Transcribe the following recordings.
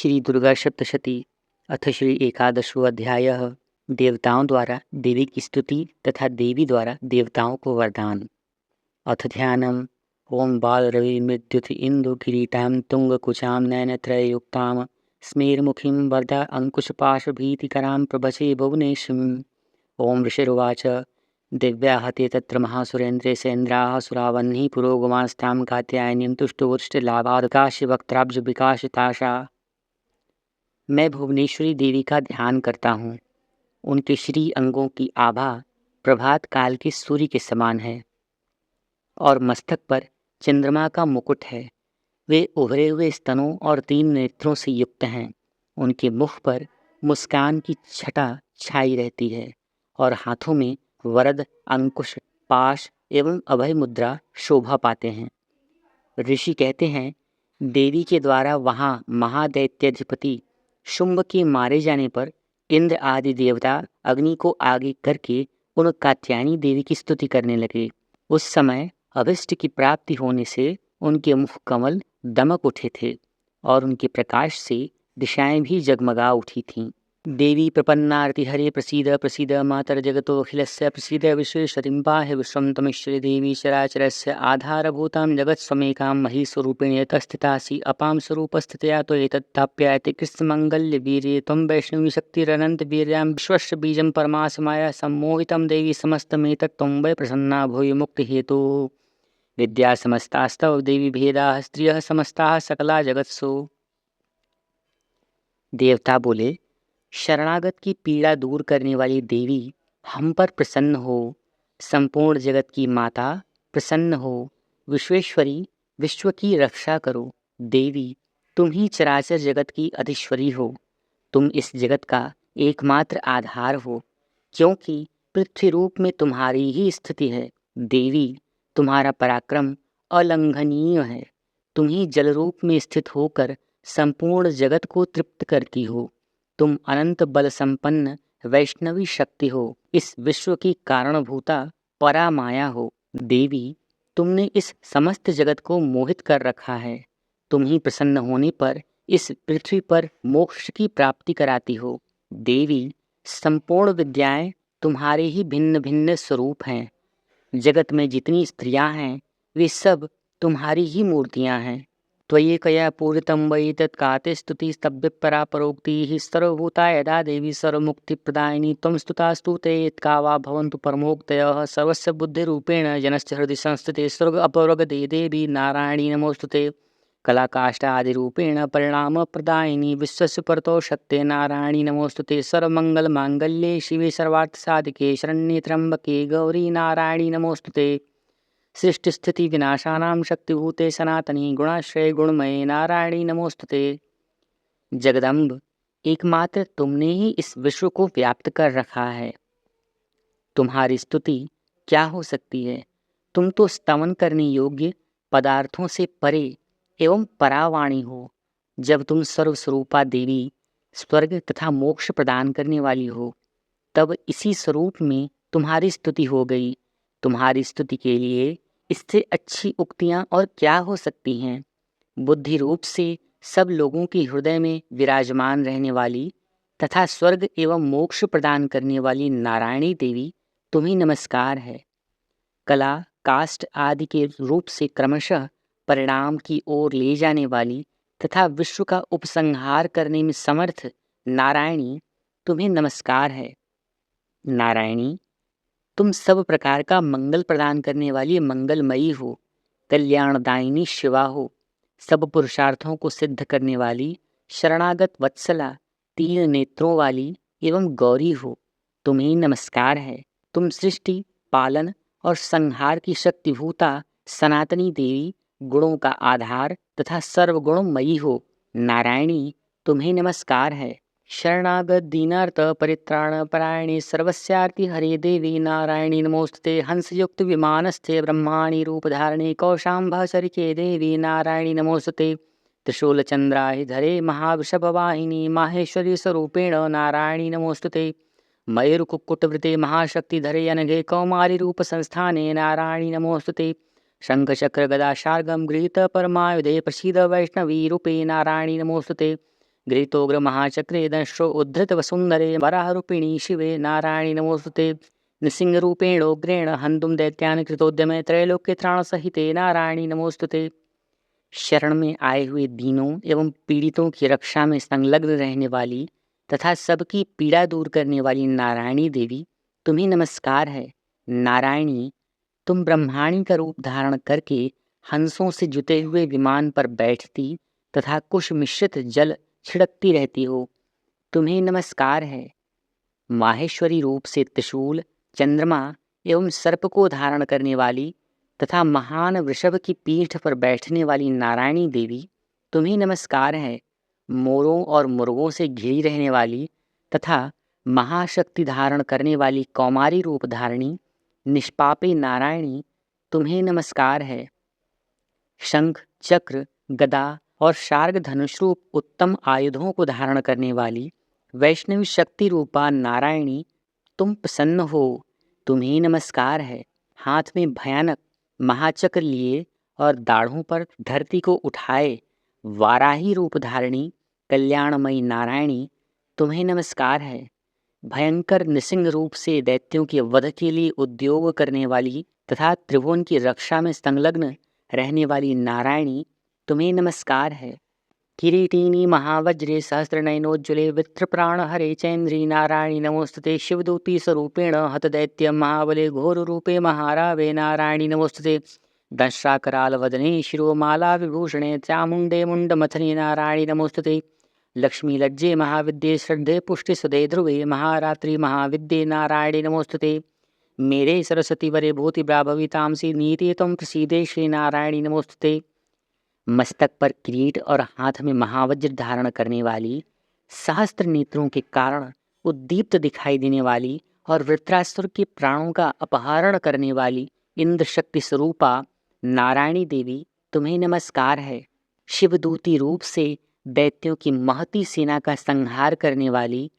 श्री दुर्गा सप्तशती अथ श्री एकादशो अध्यायः। देवताओं द्वारा देवी की स्तुति तथा देवी द्वारा देवताओं को वरदान। अथ ध्यानम्। ओं बाल रवि मृत्युथ इंदु किरीटां तुंगकुचां नयनत्रययुक्तां स्मेरमुखीं वरदा अंकुशपाशभीतिकरां प्रभसे भुवनेश्वरीम्। ओं ऋषिरुवाच दिव्याः ते तत्र महासुरेन्द्रे सेन्द्राः सुरावह्निः पुरोगमास्तां कात्यायनीं तुष्टुवृष्टिलाभाकाशवक्त्राब्जविकाशिताशा। मैं भुवनेश्वरी देवी का ध्यान करता हूँ। उनके श्री अंगों की आभा प्रभात काल के सूर्य के समान है और मस्तक पर चंद्रमा का मुकुट है। वे उभरे हुए स्तनों और 3 नेत्रों से युक्त हैं। उनके मुख पर मुस्कान की छटा छाई रहती है और हाथों में वरद, अंकुश, पाश एवं अभय मुद्रा शोभा पाते हैं। ऋषि कहते हैं, देवी के द्वारा वहाँ महादैत्याधिपति शुंभ के मारे जाने पर इंद्र आदि देवता अग्नि को आगे करके उन कात्यायनी देवी की स्तुति करने लगे। उस समय अभिष्ट की प्राप्ति होने से उनके मुख कमल दमक उठे थे और उनके प्रकाश से दिशाएं भी जगमगा उठी थीं। देवी प्रपन्नार्ति हरे प्रसीद प्रसीद मातर जगतोऽखिलस्य प्रसीद विश्वेश्वरीं पाहि विश्वं तमीश्वरी देवी चराचरस्य आधारभूतां जगत्स्वमेकां महीस्वरूपिणी यतस्थितासि अपां स्वरूपस्थितया त्वयैतत्ताप्यायते कृष्णमङ्गल्यवीर्ये त्वं वैष्णवी शक्तिरनन्तवीर्यां विश्वस्य बीजं परमासमाया सम्मोहितं देवी समस्तमेतत् त्वं वै प्रसन्ना भूय मुक्तिहेतुः। विद्या समस्तास्तव देवी भेदाः स्त्रियः समस्ताः सकला जगत्सु। देवता बोले, शरणागत की पीड़ा दूर करने वाली देवी हम पर प्रसन्न हो। संपूर्ण जगत की माता प्रसन्न हो। विश्वेश्वरी विश्व की रक्षा करो। देवी तुम ही चराचर जगत की अधीश्वरी हो। तुम इस जगत का एकमात्र आधार हो, क्योंकि पृथ्वी रूप में तुम्हारी ही स्थिति है। देवी तुम्हारा पराक्रम अलंघनीय है। तुम ही जल रूप में स्थित होकर संपूर्ण जगत को तृप्त करती हो। तुम अनंत बल संपन्न वैष्णवी शक्ति हो। इस विश्व की कारणभूता परामाया हो। देवी तुमने इस समस्त जगत को मोहित कर रखा है। तुम ही प्रसन्न होने पर इस पृथ्वी पर मोक्ष की प्राप्ति कराती हो। देवी संपूर्ण विद्याएं तुम्हारे ही भिन्न भिन्न स्वरूप हैं। जगत में जितनी स्त्रियां हैं वे सब तुम्हारी ही मूर्तियां हैं। त्वयैकया पूरितं वै तत्काते स्तुतिस्तव्यपरा परोक्तिः सर्वभूता यदा देवी सर्वमुक्तिप्रदायिनी त्वं स्तुतास्तु ते यत्का वा भवन्तु परमोक्तयः सर्वस्य बुद्धिरूपेण जनस्य हृदि संस्थिते स्वर्ग अपवर्गदे देवी नारायणी नमोस्तुते। कलाकाष्ठादिरूपेण परिणामप्रदायिनी विश्वस्य परतो शक्ते नारायणी नमोस्तुते। सर्वमङ्गलमाङ्गल्ये शिवे सर्वार्थसाधिके शरण्ये त्र्यम्बके गौरी नारायणी नमोस्तुते। सृष्टि स्थिति विनाशानां शक्तिभूते सनातनी गुणाश्रय गुणमये नारायणी नमोस्तुते। जगदम्ब एकमात्र तुमने ही इस विश्व को व्याप्त कर रखा है। तुम्हारी स्तुति क्या हो सकती है। तुम तो स्तवन करने योग्य पदार्थों से परे एवं परावाणी हो। जब तुम सर्वस्वरूपा देवी स्वर्ग तथा मोक्ष प्रदान करने वाली हो, तब इसी स्वरूप में तुम्हारी स्तुति हो गई। तुम्हारी स्तुति के लिए इससे अच्छी उक्तियां और क्या हो सकती हैं। बुद्धि रूप से सब लोगों के हृदय में विराजमान रहने वाली तथा स्वर्ग एवं मोक्ष प्रदान करने वाली नारायणी देवी तुम्हें नमस्कार है। कला काष्ठ आदि के रूप से क्रमशः परिणाम की ओर ले जाने वाली तथा विश्व का उपसंहार करने में समर्थ नारायणी तुम्हें नमस्कार है। नारायणी तुम सब प्रकार का मंगल प्रदान करने वाली मंगलमयी हो। कल्याणदायिनी शिवा हो। सब पुरुषार्थों को सिद्ध करने वाली शरणागत वत्सला 3 नेत्रों वाली एवं गौरी हो। तुम्हें नमस्कार है। तुम सृष्टि पालन और संहार की शक्तिभूता सनातनी देवी गुणों का आधार तथा सर्वगुणमयी हो। नारायणी तुम्हें नमस्कार है। शरणागत दीनार्थ परित्राण परायणे सर्वस्यार्ति हरे देवी नारायणी नमोस्तुते। हंसयुक्त विमानस्थे ब्रह्माणी रूपधारणे कौशाम्भचरिके देवी नारायणी नमोस्तुते। त्रिशूलचन्द्राहिधरे महावृषभवाहिनी माहेश्वरी स्वरूपेण नारायणी नमोस्तुते। मयूरकुक्कुटवृते महाशक्तिधरे अनघे कौमारी रूप संस्थाने नारायणी नमोस्तुते। शंखचक्र गदा शार्गं गृहीत परमायुधे प्रसीद वैष्णवी रूपे नारायणी नमोस्तुते। घृतोग्र महाचक्रे दंश्रो उद्धृत वसुंधरे वराहरूपिणी शिवे नारायणी नमोस्तुते। नृसिंहरूपेणोग्रेण हन्तुं दैत्यान् कृतोद्यमे त्रैलोक्य त्राण सहिते नारायणी नमोस्तुते। शरण में आए हुए दीनों एवं पीड़ितों की रक्षा में संलग्न रहने वाली तथा सबकी पीड़ा दूर करने वाली नारायणी देवी तुम्हें नमस्कार है। नारायणी, तुम ब्रह्माणी का रूप धारण करके हंसों से जुते हुए विमान पर बैठती तथा कुश मिश्रित जल छिड़कती रहती हो, तुम्हें नमस्कार है। माहेश्वरी रूप से त्रिशूल, चंद्रमा एवं सर्प को धारण करने वाली तथा महान वृषभ की पीठ पर बैठने वाली नारायणी देवी तुम्हें नमस्कार है। मोरों और मुर्गों से घिरी रहने वाली तथा महाशक्ति धारण करने वाली कौमारी रूप धारणी निष्पापी नारायणी तुम्हें नमस्कार है। शंख, चक्र, गदा और शार्ग धनुष रूप उत्तम आयुधों को धारण करने वाली वैष्णवी शक्ति रूपा नारायणी तुम प्रसन्न हो, तुम्हें नमस्कार है। हाथ में भयानक महाचक्र लिए और दाढ़ों पर धरती को उठाए वाराही रूप धारिणी कल्याणमयी नारायणी तुम्हें नमस्कार है। भयंकर नृसिंह रूप से दैत्यों के वध के लिए उद्योग करने वाली तथा त्रिभुवन की रक्षा में संलग्न रहने वाली नारायणी तुम्हें नमस्कार है। किरीटिनी महावज्रे सहस्रनयनोज्ज्वले वित्रप्राण हरे चैन्द्री नारायणी नमोस्तुते। शिवदूती स्वरूपेण हतदैत्यं महाबले घोररूपे महारावे नारायणी नमोस्तुते। दंश्राकरालवदने शिरोमाला विभूषणे चामुण्डे मुण्डमथने नारायणी नमोस्तुते। लक्ष्मी लज्जे महाविद्ये श्रद्धे पुष्टि सुदे ध्रुवे महारात्रि महाविद्ये नारायणी नमोस्तुते। मेरे सरस्वती वरे भूति ब्राभवी तामसी नीति तुम प्रसीदे श्री नारायणी नमोस्तुते। मस्तक पर किरीट और हाथ में महावज्र धारण करने वाली, सहस्त्र नेत्रों के कारण उद्दीप्त दिखाई देने वाली और वृत्रासुर के प्राणों का अपहरण करने वाली इंद्र शक्ति स्वरूपा नारायणी देवी तुम्हें नमस्कार है। शिवदूती रूप से दैत्यों की महती सेना का संहार करने वाली,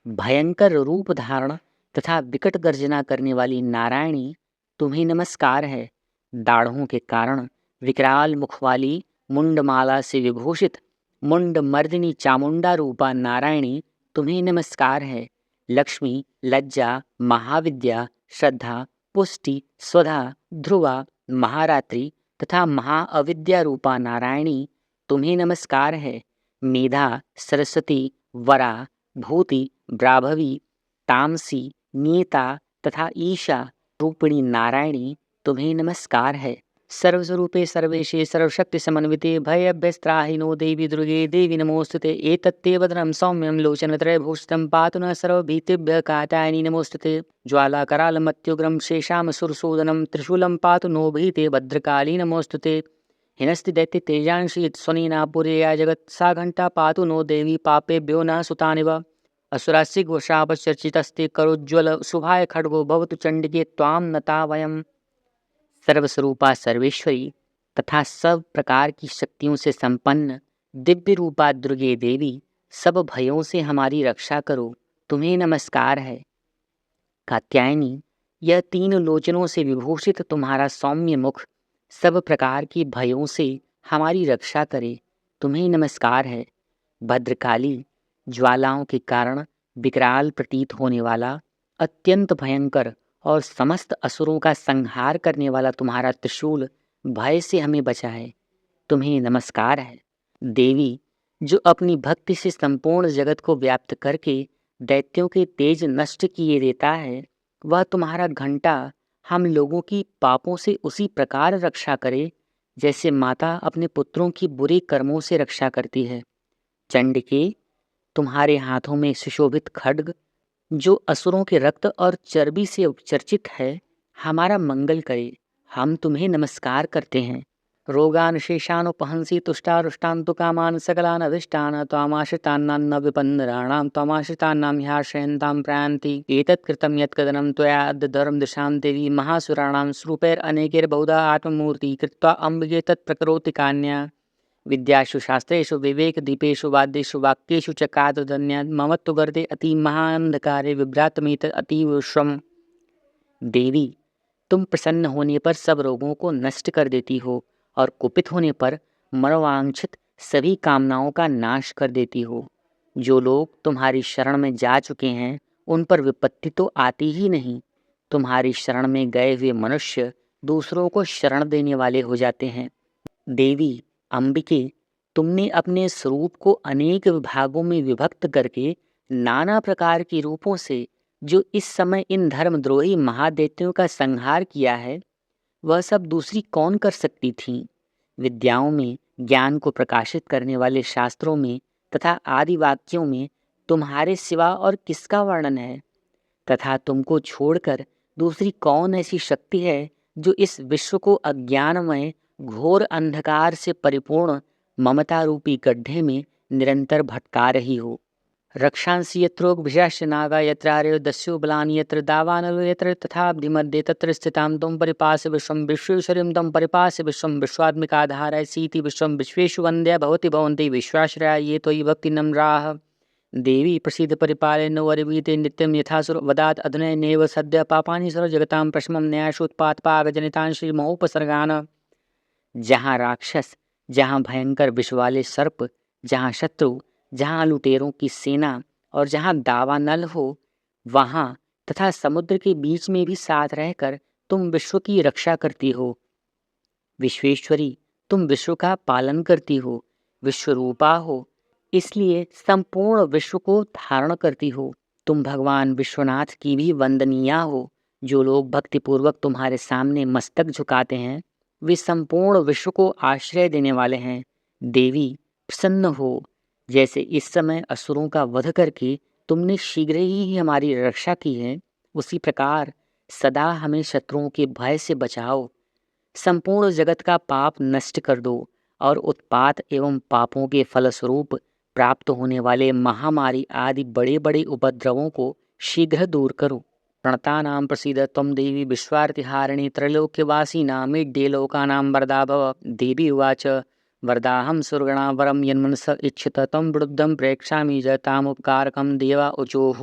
भयंकर रूप धारण तथा विकट गर्जना करने वाली नारायणी तुम्हें नमस्कार है। दाढ़ों के कारण विकराल मुख वाली, मुंडमाला से विभूषित मुंड मर्दिनी चामुंडा रूपा नारायणी तुम्हें नमस्कार है। लक्ष्मी, लज्जा, महाविद्या, श्रद्धा, पुष्टि, स्वधा, ध्रुवा, महारात्रि तथा महाअविद्या रूपा नारायणी तुम्हें नमस्कार है। मेधा, सरस्वती, वरा, भूति, ब्राभवी, तामसी, नियता तथा ईशा रूपिणी नारायणी तुम्हें नमस्कार है। सर्वस्वरूपे सर्वेशे सर्वशक्ति समन्विते भयभ्यस्त्राहिनो देवी दुर्गे देवी नमोस्तुते। एतत्ते वदनं सौम्यं लोचनत्रयभूषितं पातु नः सर्वभीतिभ्यः कात्यायनी नमोस्तुते। ज्वालाकरालमत्युग्रं शेषां सुरसूदनं त्रिशूलं पातु नो भीते भद्रकाली नमोस्तुते। हिनस्ति दैत्य तेजांशी स्वनेना पुरेया जगत् सा घंटा पातु नो देवी पापेभ्यो न सुतानिव। असुरासिग्वशापचर्चितस्ते करोज्ज्वल शुभाय खड्गो भवतु चण्डिके त्वां नता वयम्। सर्वस्वरूपा सर्वेश्वरी तथा सब प्रकार की शक्तियों से संपन्न दिव्य रूपा दुर्गे देवी सब भयों से हमारी रक्षा करो, तुम्हें नमस्कार है। कात्यायनी, यह तीन लोचनों से विभूषित तुम्हारा सौम्य मुख सब प्रकार की भयों से हमारी रक्षा करे, तुम्हें नमस्कार है। भद्रकाली, ज्वालाओं के कारण विकराल प्रतीत होने वाला, अत्यंत भयंकर और समस्त असुरों का संहार करने वाला तुम्हारा त्रिशूल भय से हमें बचाए, तुम्हें नमस्कार है। देवी, जो अपनी भक्ति से संपूर्ण जगत को व्याप्त करके दैत्यों के तेज नष्ट किए देता है, वह तुम्हारा घंटा हम लोगों की पापों से उसी प्रकार रक्षा करे जैसे माता अपने पुत्रों की बुरे कर्मों से रक्षा करती है। चंडिके, तुम्हारे हाथों में सुशोभित खड्ग जो असुरों के रक्त और चर्बी से उपचर्चित है, हमारा मंगल करे, हम तुम्हें नमस्कार करते हैं। रोगान शेषानुपहंसि तुष्टारुष्टान् तु कामान् सकलान् अभिष्टान् त्वामाश्रितान्नान्न विपन्नराणां त्वामाश्रितान्नां ह्याश्रयन्तां प्रयान्ति। एतत् कृतं यत्कदनं त्वया अद्य धर्मदिशां देवी महासुराणां स्वरूपैरनेकैर्बहुधा आत्ममूर्ति कृत्वा अम्बिके तत्प्रकरोति कान्या। विद्यासु शास्त्रेषु विवेकदीपेषु वाद्येषु वाक्येषु च कातदन्या मम तु गर्दे अति महान्धकारे विभ्रातमेतत् अतीव विश्वम्। देवी, तुम प्रसन्न होने पर सब रोगों को नष्ट कर देती हो और कुपित होने पर मनोवांछित सभी कामनाओं का नाश कर देती हो। जो लोग तुम्हारी शरण में जा चुके हैं उन पर विपत्ति तो आती ही नहीं। तुम्हारी शरण में गए हुए मनुष्य दूसरों को शरण देने वाले हो जाते हैं। देवी अंबिके, तुमने अपने स्वरूप को अनेक विभागों में विभक्त करके नाना प्रकार के रूपों से जो इस समय इन धर्मद्रोही महादैत्यों का संहार किया है, वह सब दूसरी कौन कर सकती थीं? विद्याओं में, ज्ञान को प्रकाशित करने वाले शास्त्रों में तथा आदि वाक्यों में तुम्हारे सिवा और किसका वर्णन है? तथा तुमको छोड़कर दूसरी कौन ऐसी शक्ति है जो इस विश्व को अज्ञानमय घोर अंधकार से परिपूर्ण ममता रूपी गड्ढे में निरंतर भटका रही हो? रक्षांसि यत्रोग विशास्य नागा यत्रार्यो दस्यु बलानि यत्र दावानलो यत्र तथा मध्ये तत्र स्थितां त्वं परिपास्य विश्वं विश्वेश्वरीं त्वं परिपास्य विश्वं विश्वात्मिकाधारय सीति विश्वं विश्वेषु वन्द्या भवति भवन्ति विश्वाश्रया ये त्वयि भक्ति नम्राः। देवी प्रसीद परिपालनो वरवीते नित्यं यथासुर वदात अधुनैनेव सद्य पापानि सर्वजगतां प्रशमं न्यायशोत्पातपाकजनितान् श्रीमहोपसर्गान्। जहाँ राक्षस, जहाँ भयंकर विष वाले सर्प, जहाँ शत्रु, जहाँ लुटेरों की सेना और जहाँ दावानल हो, वहाँ तथा समुद्र के बीच में भी साथ रहकर तुम विश्व की रक्षा करती हो। विश्वेश्वरी, तुम विश्व का पालन करती हो, विश्वरूपा हो, इसलिए संपूर्ण विश्व को धारण करती हो। तुम भगवान विश्वनाथ की भी वंदनीया हो। जो लोग भक्तिपूर्वक तुम्हारे सामने मस्तक झुकाते हैं वे संपूर्ण विश्व को आश्रय देने वाले हैं। देवी प्रसन्न हो। जैसे इस समय असुरों का वध करके तुमने शीघ्र ही हमारी रक्षा की है, उसी प्रकार सदा हमें शत्रुओं के भय से बचाओ। संपूर्ण जगत का पाप नष्ट कर दो और उत्पात एवं पापों के फलस्वरूप प्राप्त होने वाले महामारी आदि बड़े बड़े उपद्रवों को शीघ्र दूर करो। प्रणतानां प्रसीद त्वं देवी विश्वार्तिहारिणी त्रैलोक्यवासिनामीड्ये लोकानां वरदा भव। देवी उवाच वरदाहं सुरगणा वरं यन्मनस इच्छित तं वृद्धं प्रेक्षामि जतामुपकारकं देवा ऊचुः।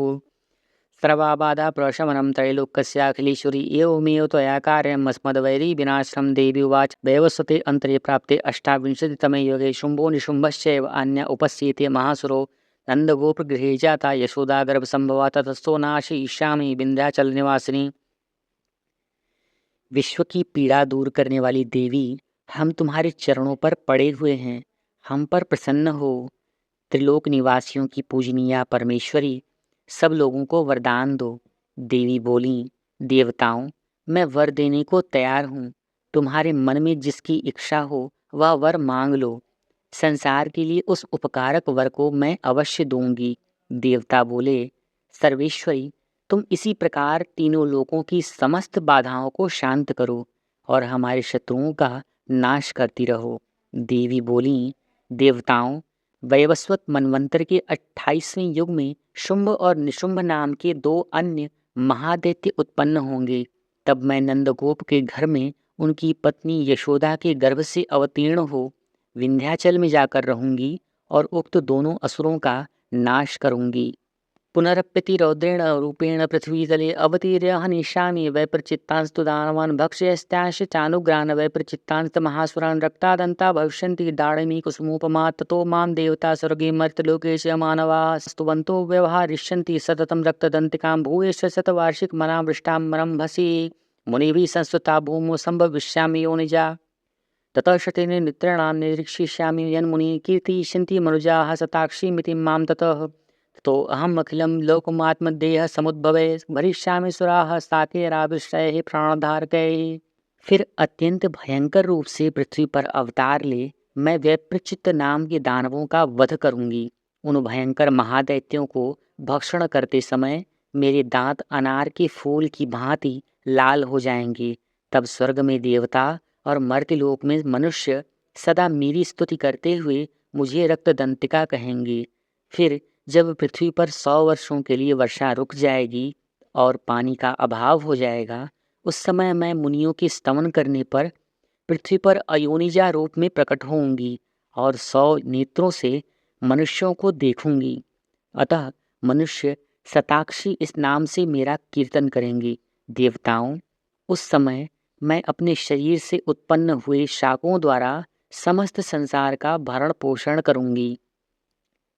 सर्वाबाधा प्रशमनं त्रैलोक्यस्याखिलेश्वरी एवमेव त्वया कार्यमस्मद्वैरी विनाशनं। देवी उवाच वैवस्वते अन्तरे प्राप्ते अष्टाविंशतितमे युगे शुम्भो निशुम्भश्चैव अन्य उपस्येते महासुरो नन्दगोपगृहे जाता यशोदा गर्भसम्भवा ततस्थो नाशयिष्यामि विन्ध्याचल निवासिनी। विश्व की पीड़ा दूर करने वाली देवी, हम तुम्हारे चरणों पर पड़े हुए हैं, हम पर प्रसन्न हो। त्रिलोक निवासियों की पूजनीया परमेश्वरी, सब लोगों को वरदान दो। देवी बोली, देवताओं, मैं वर देने को तैयार हूँ। तुम्हारे मन में जिसकी इच्छा हो वह वर मांग लो। संसार के लिए उस उपकारक वर को मैं अवश्य दूंगी। देवता बोले, सर्वेश्वरी, तुम इसी प्रकार तीनों लोकों की समस्त बाधाओं को शांत करो और हमारे शत्रुओं का नाश करती रहो। देवी बोली, देवताओं, वैवस्वत मनवंतर के 28वें युग में शुंभ और निशुंभ नाम के 2 अन्य महादैत्य उत्पन्न होंगे। तब मैं नंदगोप के घर में उनकी पत्नी यशोदा के गर्भ से अवतीर्ण हो विंध्याचल में जाकर रहूंगी और उक्त दोनों असुरों का नाश करूंगी। पुनरप्यति रौद्रेण रूपेण पृथ्वीतले अवतीर्य हनिष्यामि वैप्रचित्तांस्तु दानवान् भक्ष्यस्त्यांश चानुग्रान् वैप्रचित्तांस्त महासुरान् रक्तादन्ता भविष्यन्ति दाडिमी कुसुमोपमा। ततो मां देवता स्वर्गे मर्त्यलोकेश मानवाः स्तुवन्तो व्यवहारिष्यन्ति सततं रक्तदन्तिकां भूयश्च शतवार्षिकमनावृष्टां मरम्भसि। मुनिभिः संस्तुता भूमौ सम्भविष्यामि योनिजा। ततः शतेन नित्रणां निरीक्षिष्यामि यन्मुनिः कीर्तयिष्यन्ति मनुजाः शताक्षीमिति मां ततः। तो अहम अखिलम लोकमात्मदेह समुद्भवे भरिष्यामि सुराः साकेराविष्टैः प्राणधारकैः। फिर अत्यंत भयंकर रूप से पृथ्वी पर अवतार ले मैं वैप्रचित्त नाम के दानवों का वध करूंगी। उन भयंकर महादैत्यों को भक्षण करते समय मेरे दांत अनार के फूल की भांति लाल हो जाएंगे। तब स्वर्ग में देवता और मर्त्यलोक में मनुष्य सदा मेरी स्तुति करते हुए मुझे रक्तदंतिका कहेंगे। फिर जब पृथ्वी पर 100 वर्षों के लिए वर्षा रुक जाएगी और पानी का अभाव हो जाएगा, उस समय मैं मुनियों के स्तवन करने पर पृथ्वी पर अयोनिजा रूप में प्रकट होंगी और 100 नेत्रों से मनुष्यों को देखूंगी। अतः मनुष्य शताक्षी इस नाम से मेरा कीर्तन करेंगे। देवताओं, उस समय मैं अपने शरीर से उत्पन्न हुए शाकों द्वारा समस्त संसार का भरण पोषण करूंगी।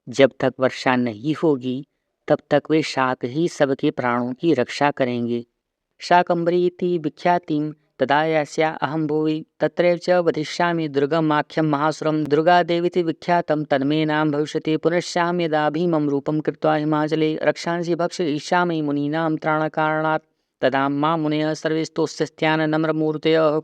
जब तक वर्षा नहीं होगी तब तक वे शाक ही सबके प्राणों की रक्षा करेंगे। शाकंभरी इति विख्यातिं तदा यस्या अहं भुवि तत्रैव च वदिष्यामि दुर्गमाख्यं महासुरं दुर्गादेवीति विख्यातं तन्मे नाम भविष्यति पुनश्चाहं यदा भीमं रूपं कृत्वा हिमाचले रक्षांसि भक्षयिष्यामि मुनीनां त्राणकारणात् तदा मां मुनयः सर्वे स्तोष्यस्त्यान् नम्रमूर्तयः।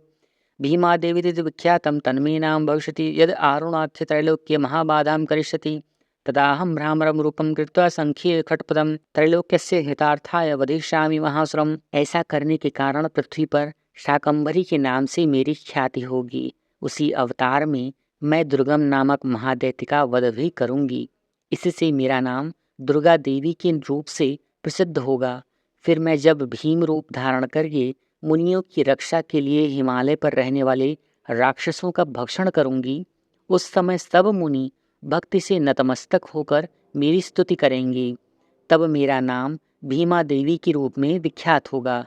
भीमादेवीति विख्यातं तन्मे नाम भविष्यति यद् आरुणाख्यत्रैलोक्ये महाबाधां करिष्यति तदाहं भ्रामरं रूपं कृत्वा संख्ये खट्पदं त्रैलोक्यस्य हितार्थाय वदिष्यामि महासुरम्। ऐसा करने के कारण पृथ्वी पर शाकंभरी के नाम से मेरी ख्याति होगी। उसी अवतार में मैं दुर्गम नामक महादैत्य का वध भी करूंगी। इससे मेरा नाम दुर्गा देवी के रूप से प्रसिद्ध होगा। फिर मैं जब भीम रूप धारण करके मुनियों की रक्षा के लिए हिमालय पर रहने वाले राक्षसों का भक्षण करूंगी, उस समय सब मुनि भक्ति से नतमस्तक होकर मेरी स्तुति करेंगे। तब मेरा नाम भीमा देवी के रूप में विख्यात होगा।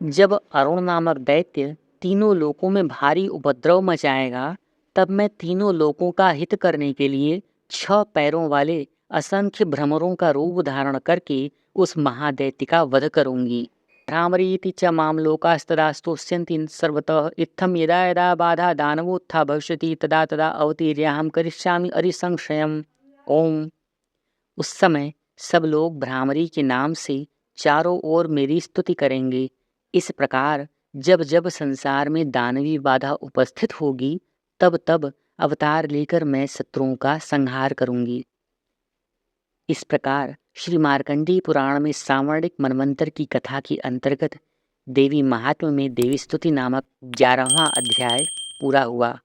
जब अरुण नामक दैत्य तीनों लोकों में भारी उपद्रव मचाएगा, तब मैं तीनों लोकों का हित करने के लिए 6 पैरों वाले असंख्य भ्रमरों का रूप धारण करके उस महादैत्य का वध करूंगी। भ्रामरीति च माम लोकास्तदा स्तुष्यन्ति सर्वतः इत्थं यदा यदा बाधा दानवोत्था भविष्यति तदा तदा अवतीर्याहं करिष्यामि अरिसंशयम्। ओम। उस समय सब लोग भ्रामरी के नाम से चारों ओर मेरी स्तुति करेंगे। इस प्रकार जब जब संसार में दानवी बाधा उपस्थित होगी तब तब अवतार लेकर मैं शत्रुओं का संहार करूंगी। इस प्रकार श्री मार्कंडेय पुराण में सावर्णिक मनवंतर की कथा के अंतर्गत देवी महात्म्य में देवी स्तुति नामक 11वां अध्याय पूरा हुआ।